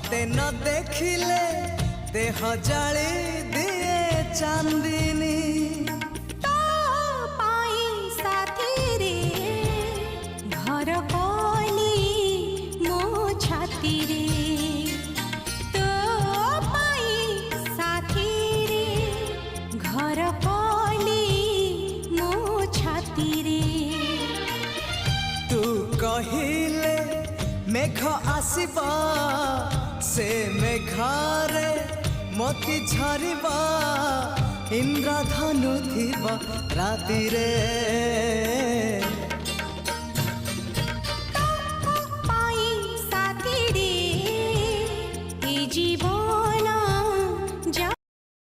मते न देखिले देह जाली दिए चांदनी तो पाई साथी रे घर कली मो छाती रे तो पाई साथी रे घर कली मो छाती रे तू कहिले मेघ आसीबा से मेघारे मोती झरिबा इंद्रधनु थिबा राति रे।